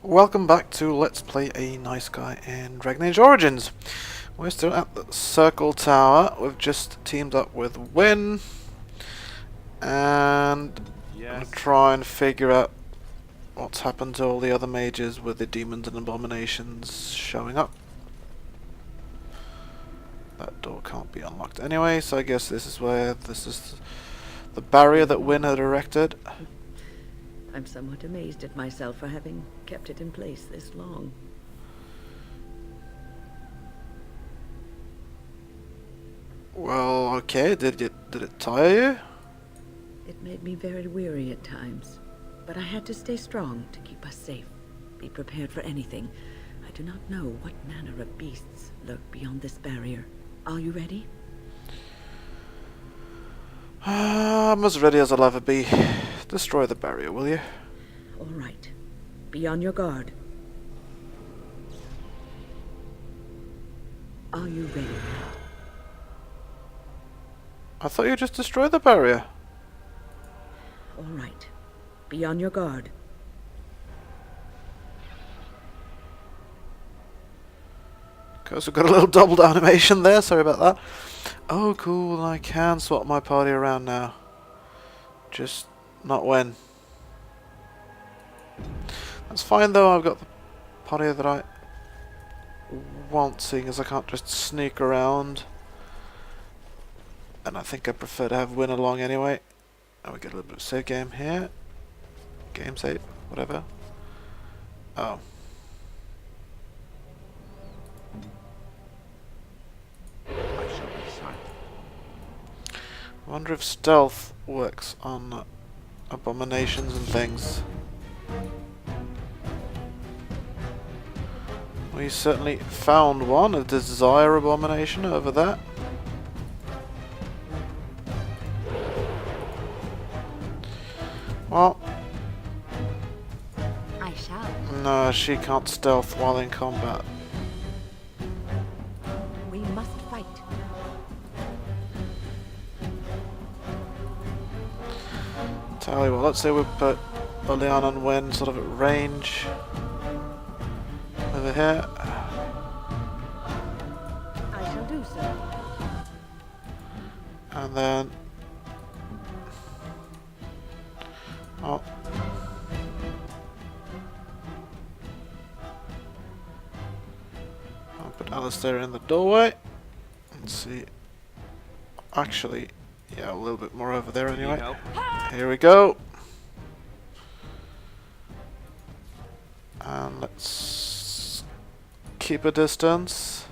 Welcome back to Let's Play a Nice Guy in Dragon Age Origins. We're still at the Circle Tower. We've just teamed up with Wynn. And I'm going to try and figure out what's happened to all the other mages with the demons and abominations showing up. That door can't be unlocked anyway, so I guess this is the barrier that Wynn had erected. I'm somewhat amazed at myself for having kept it in place this long. Well, okay, did it tire you? It made me very weary at times, but I had to stay strong to keep us safe. Be prepared for anything. I do not know what manner of beasts lurk beyond this barrier. Are you ready? I'm as ready as I'll ever be. Destroy the barrier, will you? All right. Be on your guard. Are you ready? I thought you just destroyed the barrier. All right. Be on your guard. Because we've got a little doubled animation there, sorry about that. Oh cool, I can swap my party around now. Just not when. That's fine though, I've got the party that I want, seeing as I can't just sneak around. And I think I prefer to have Win along anyway. And we get a little bit of save game here. Game save, whatever. Oh. I wonder if stealth works on abominations and things. We certainly found one, a desire abomination over there. Well, I shall. no, she can't stealth while in combat. We must fight. Tell you what, let's say we put Oleana and Wen sort of at range over here. I shall do so. And then oh, I'll put Alistair in the doorway. Let's see. Actually, yeah, a little bit more over there anyway. Here we go. And let's keep a distance.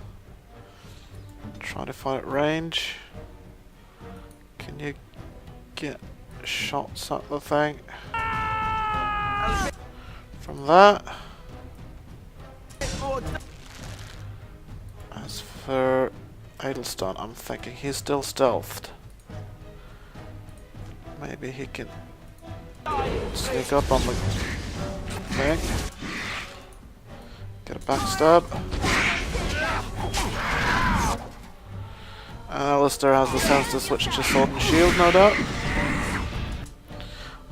Try to find at range. Can you get shots at the thing? From that. As for Adelstein, I'm thinking he's still stealthed. Maybe he can sneak up on the thing. Get a backstab. And Alistair has the sense to switch to sword and shield, no doubt.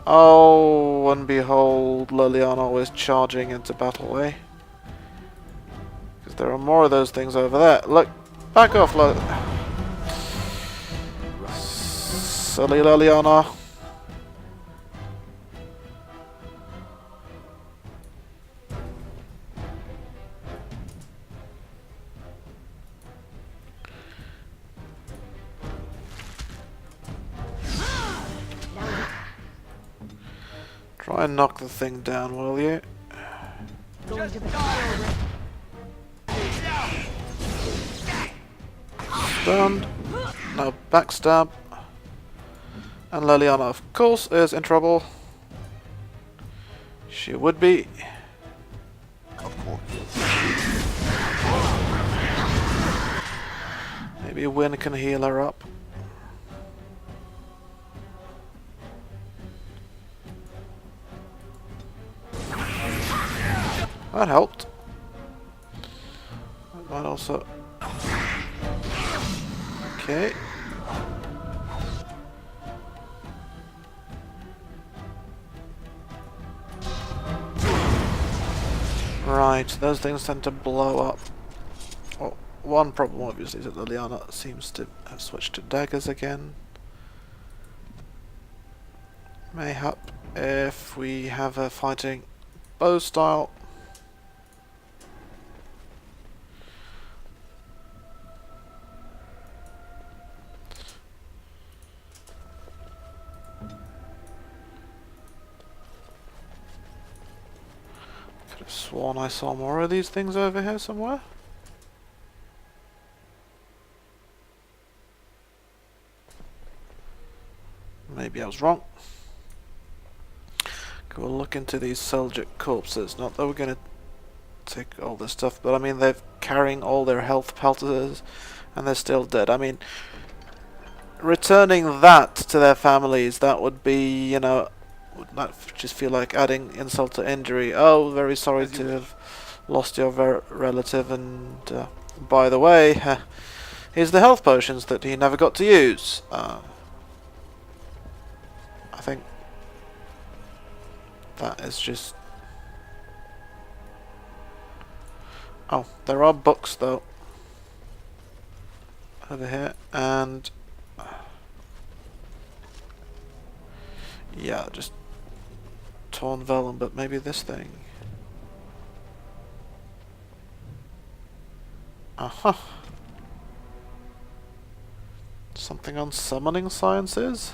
Oh, and behold, Liliana always charging into battle, eh? Because there are more of those things over there. Look, back off, silly Liliana. Try and knock the thing down, will you? Going to the Stunned. Now backstab. And Liliana, of course, is in trouble. She would be. Of course. Maybe Wynn can heal her up. That helped. That might also. Okay. Right, those things tend to blow up. Well, one problem obviously is that Liliana seems to have switched to daggers again. Mayhap if we have her fighting bow style. Could have sworn I saw more of these things over here somewhere. Maybe I was wrong. We'll look into these Seljuk corpses. Not that we're going to take all this stuff, but I mean, they're carrying all their health pelters and they're still dead. I mean, returning that to their families, that would be, you know, would not just feel like adding insult to injury. Oh, very sorry to have lost your relative, and by the way, here's the health potions that he never got to use. I think that is just... Oh, there are books though over here, and yeah, just torn vellum, but maybe this thing. Aha. Something on summoning sciences?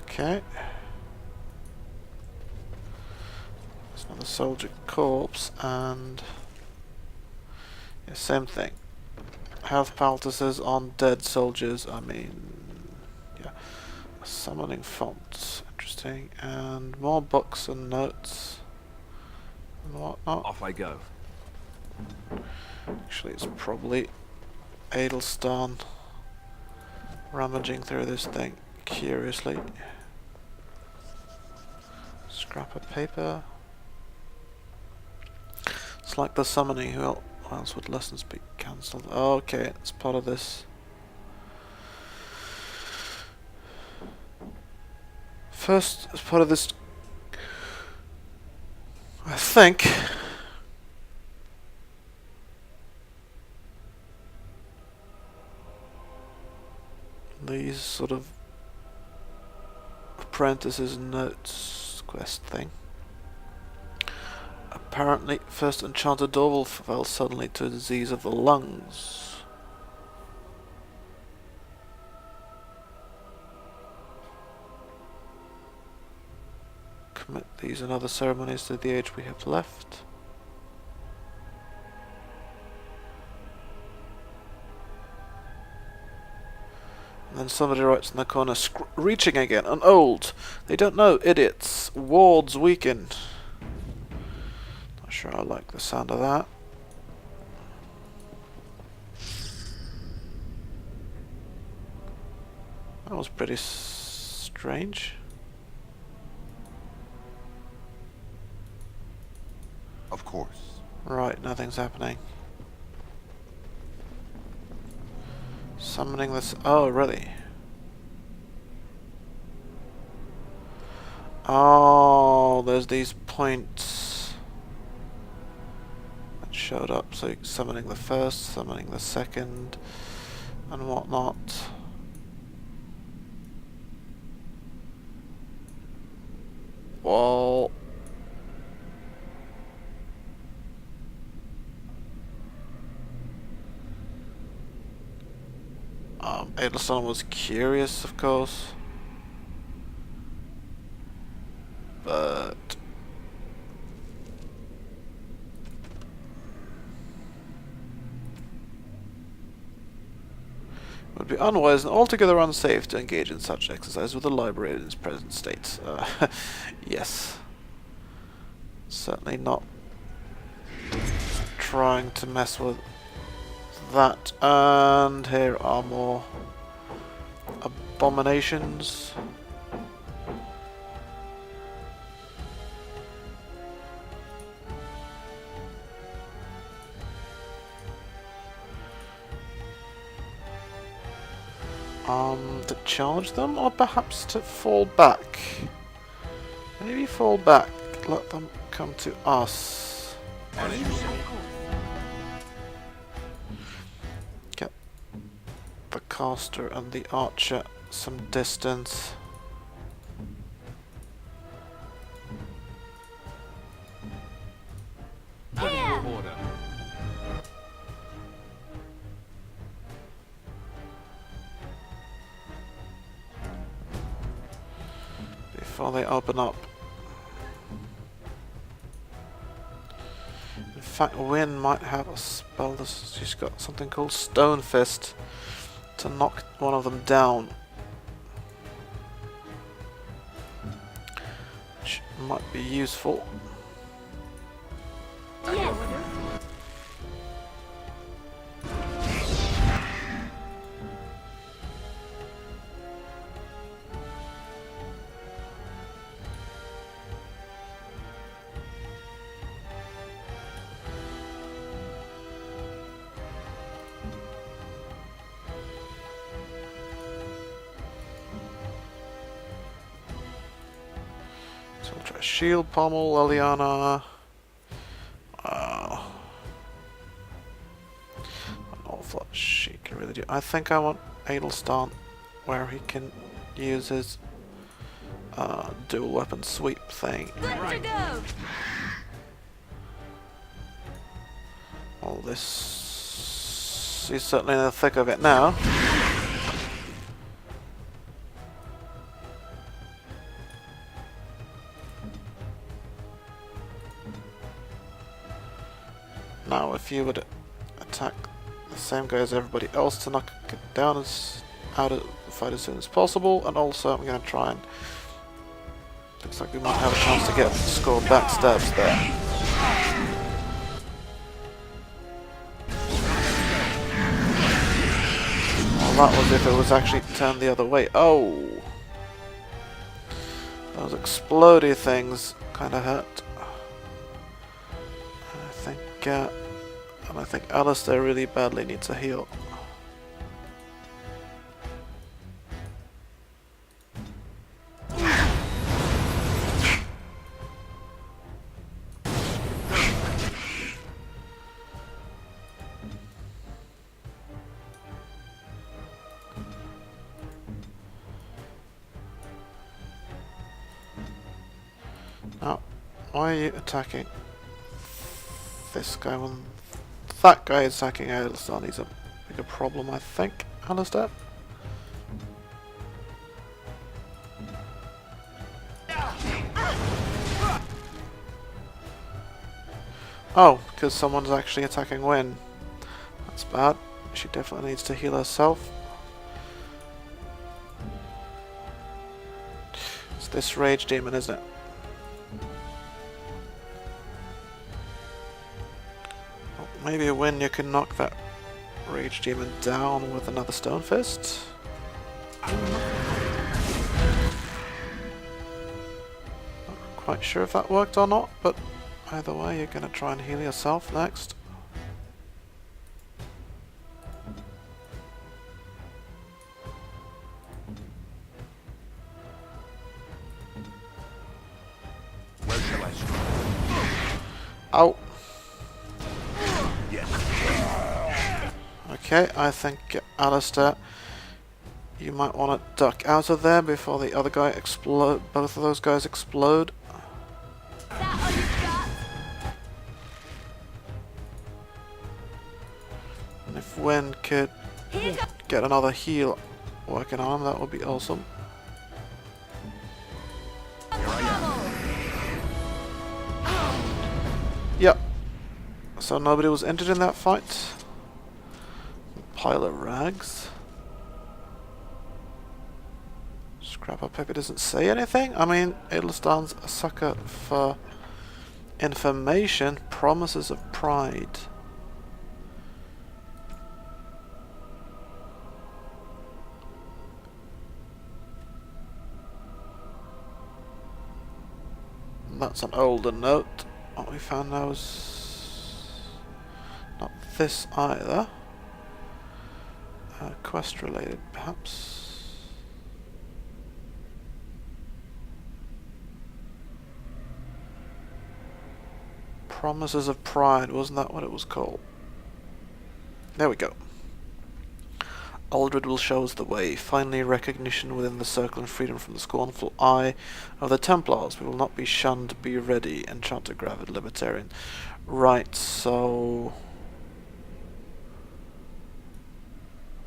Okay. There's another soldier corpse, and yeah, same thing. Health poultices on dead soldiers. I mean, yeah. A summoning font. Interesting. And more books and notes and whatnot. Off I go. Actually, it's probably Adelstan rummaging through this thing curiously. Scrap of paper. It's like the summoning. Who else would lessons be cancelled? Oh, okay, it's part of this. First, as part of this, I think. These sort of apprentices notes quest thing. Apparently, first enchanted Dwarven fell suddenly to a disease of the lungs. Commit these and other ceremonies to the age we have left. And then somebody writes in the corner, reaching again, and old. They don't know, idiots. Wards weakened. Not sure I like the sound of that. That was pretty strange. Of course. Right, nothing's happening. Summoning this... Oh, really? Oh, there's these points that showed up. So summoning the first, summoning the second, and whatnot. Well... Adelstan was curious, of course, but it would be unwise and altogether unsafe to engage in such exercise with the library in its present state. Yes, certainly not trying to mess with that. And here are more abominations. To charge them, or perhaps to fall back? Maybe fall back, let them come to us. Get the caster and the archer some distance. Order. Before they open up. In fact, Wynn might have a spell. She's got something called Stone Fist to knock one of them down. Which might be useful. So we'll try Shield, Pommel, Liliana. An awful lot she can really do. I think I want Adelstan, where he can use his dual weapon sweep thing. All this, he's certainly in the thick of it now. Now if you would attack the same guy as everybody else to knock it down out of the fight as soon as possible, and also I'm going to try and... Looks like we might have a chance to score backstabs there. Well, that was if it was actually turned the other way. Oh! Those explodey things kind of hurt. And I think Alistair really badly needs a heal. Now, why are you attacking this guy when that guy is attacking Alistair? He's a bigger problem, I think. Alistair? Oh, because someone's actually attacking Wynn. That's bad. She definitely needs to heal herself. It's this rage demon, isn't it? Maybe when you can knock that rage demon down with another stone fist. Not quite sure if that worked or not, but either way you're gonna try and heal yourself next. Where shall I strike? Ow! Okay, I think Alistair, you might want to duck out of there before the other guy explode. Both of those guys explode. And if Wen could get another heal working on him, that would be awesome. Yep. So nobody was injured in that fight. Pile of rags. Scrapper Peppy doesn't say anything. I mean, Edelstan's a sucker for information. Promises of pride. That's an older note. What we found now is not this either. Quest related, perhaps. Promises of Pride, wasn't that what it was called? There we go. Aldred will show us the way. Finally, recognition within the circle and freedom from the scornful eye of the Templars. We will not be shunned. Be ready. Enchanter, Gravid, Libertarian. Right, so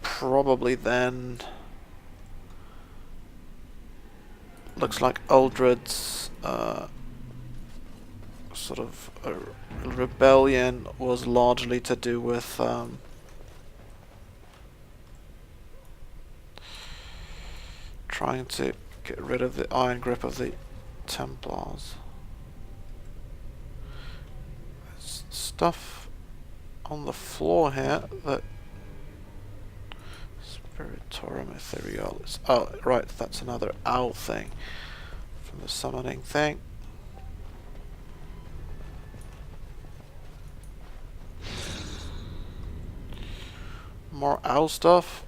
probably then looks like Aldred's sort of rebellion was largely to do with trying to get rid of the iron grip of the Templars. There's stuff on the floor here that Spiritorum Etherealis. Oh, right, that's another owl thing from the summoning thing. More owl stuff.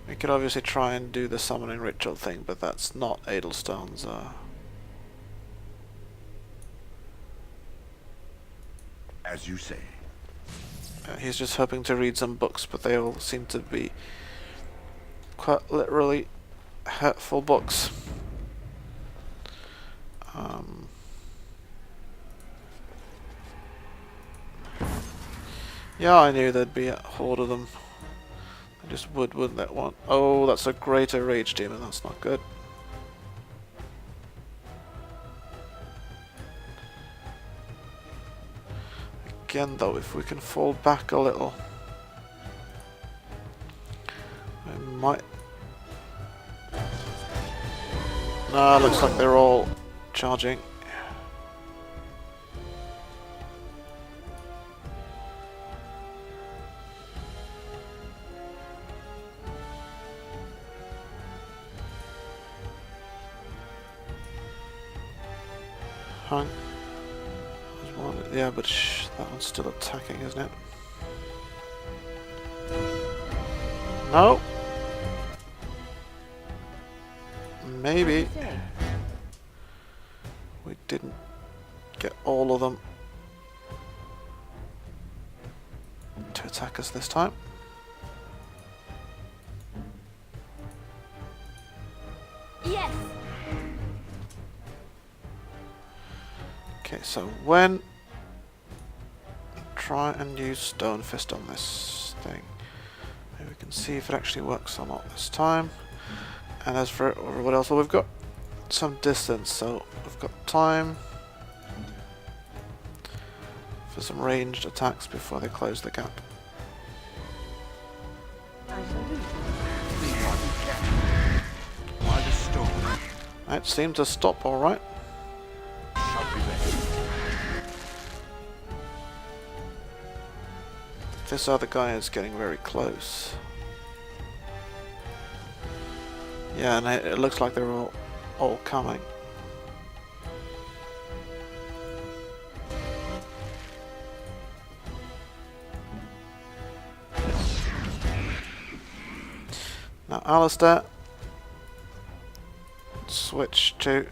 We could obviously try and do the summoning ritual thing, but that's not Edelstone's. As you say. He's just hoping to read some books, but they all seem to be quite literally hurtful books. Yeah, I knew there'd be a horde of them. I just wouldn't that one. Oh, that's a greater rage demon. That's not good. Again, though, if we can fall back a little, I might. Nah, looks like they're all charging. Hung. There's one. Yeah, but that one's still attacking, isn't it? No. Maybe. We didn't get all of them to attack us this time. Yes. Okay, so when try and use Stone Fist on this thing. Maybe we can see if it actually works or not this time. And as for what else? Well, we've got some distance, so we've got time for some ranged attacks before they close the gap. I shall do so. Why the stone? That seemed to stop all right. Shall be ready. This other guy is getting very close. Yeah, and it looks like they're all coming. Now, Alistair, switch to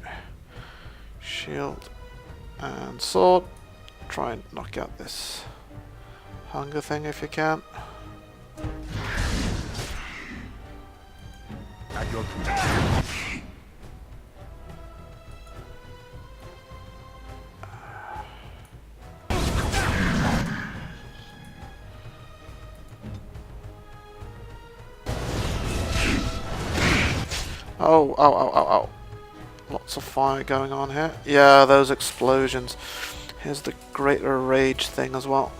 shield and sword. Try and knock out this hunger thing if you can. At your command. Oh, ow, ow, ow, ow. Lots of fire going on here. Yeah, those explosions. Here's the greater rage thing as well.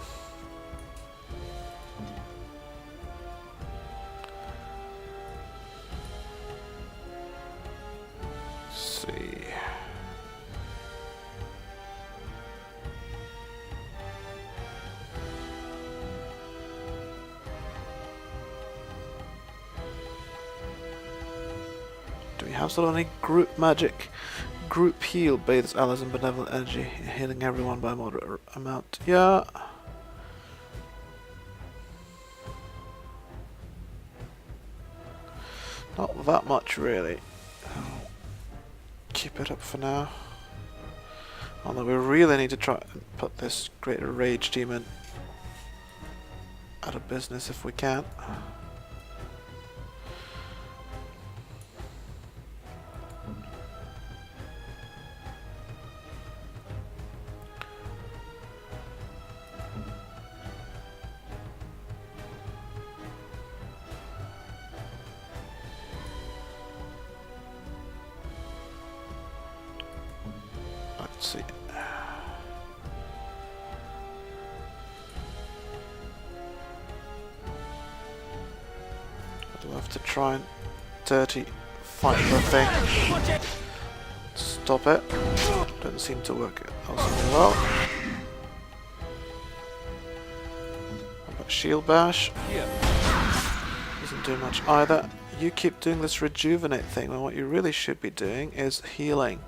Let's see. Do we have sort of any group magic? Group heal bathes allies in benevolent energy, healing everyone by a moderate amount. Yeah. Not that much really. Keep it up for now. Although we really need to try and put this greater rage demon out of business if we can. Let's see. I'd love to try and dirty fight the thing. Stop it. Doesn't seem to work awesome well. How about shield bash? Doesn't do much either. You keep doing this rejuvenate thing when what you really should be doing is healing.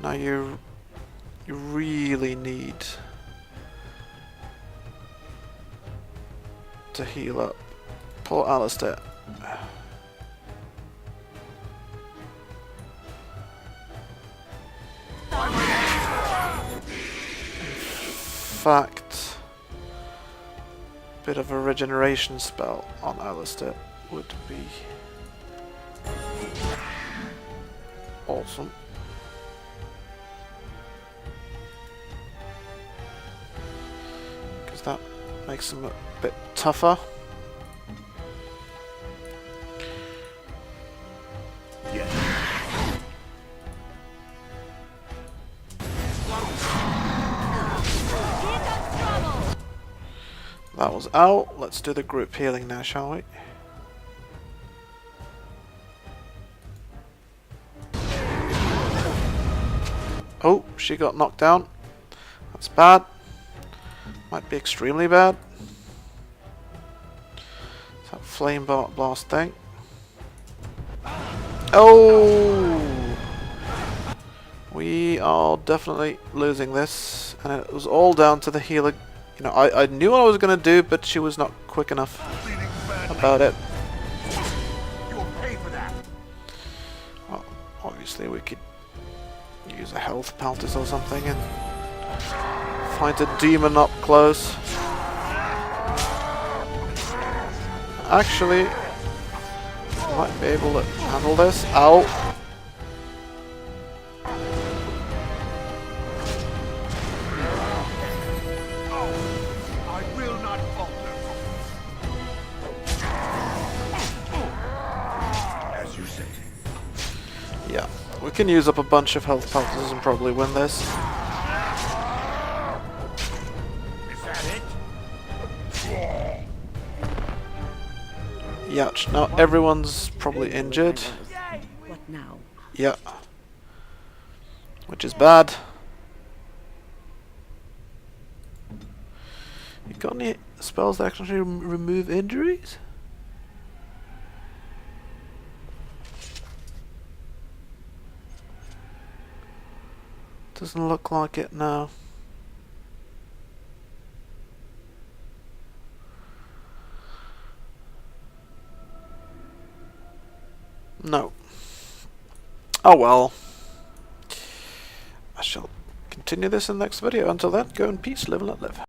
Now you really need to heal up. Poor Alistair. In fact, a bit of a regeneration spell on Alistair would be awesome. Because that makes him a bit tougher. That was out. Let's do the group healing now, shall we? Oh, she got knocked down. That's bad. Might be extremely bad. It's that flame blast thing. Oh! We are definitely losing this. And it was all down to the healer. You know, I knew what I was going to do, but she was not quick enough about it. You'll pay for that. Well, obviously we could use a health poultice or something and find a demon up close. Actually, might be able to handle this. Ow! Yeah, we can use up a bunch of health poultices and probably win this. Is that it? Yeah, now everyone's probably injured. What now? Yeah. Which is bad. You got any spells that actually remove injuries? Doesn't look like it now. No. Oh well. I shall continue this in the next video. Until then, go in peace, live and let live.